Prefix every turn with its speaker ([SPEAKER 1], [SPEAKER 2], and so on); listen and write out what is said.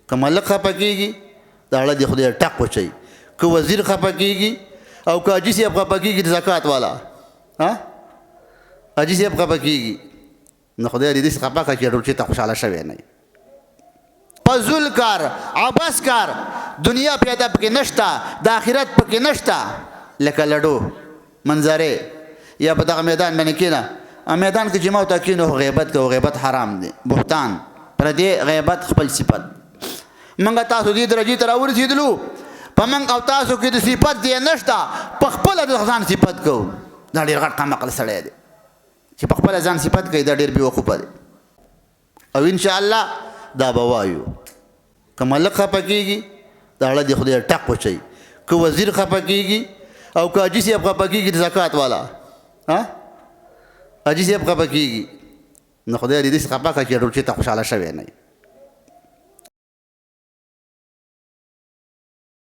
[SPEAKER 1] که ملک خفه کېږي د اړه د خدای ټک وچوي، که وزیر خفه کېږي او که حاجي صاحب خفه کېږي د زکات والا حاجي صاحب خفه کېږي نو خدای دې داسې خفه کړه چې ډول چې ته خوشحاله شوی نه یې. فضول کار، عبث کار، دنیا پیدا پکې نشته، د آخرت پکې نشته. لکه لډو منظرې یا په دغه میدان باندې کېنه، میدان کې چې ما ورته کېنو غیبت کوو، غیبت حرام دی، بهتان پردې غیبت خپل صفت. موږ تاسو دې درجې ته راورسېدلو، په موږ او تاسو کې د صفت دی نشته، په خپله د ځان صفت کوو. دا ډېر غټ کم عقل سړی دی چې په خپله ځان صفت کوي، دا ډېر بېوقوفه دی. او انشاءالله دا به وایو که ملک خفه کېږي د اړه د خدای ټک وچوي، که وزیر خفه کېږي او که حاجي صاحب خفه کېږي د زکات والا حاجي صاحب خفه کېږي نو خدای دې داسې خفه کړه چې ډول چې ته خوشحاله شوی نه یې.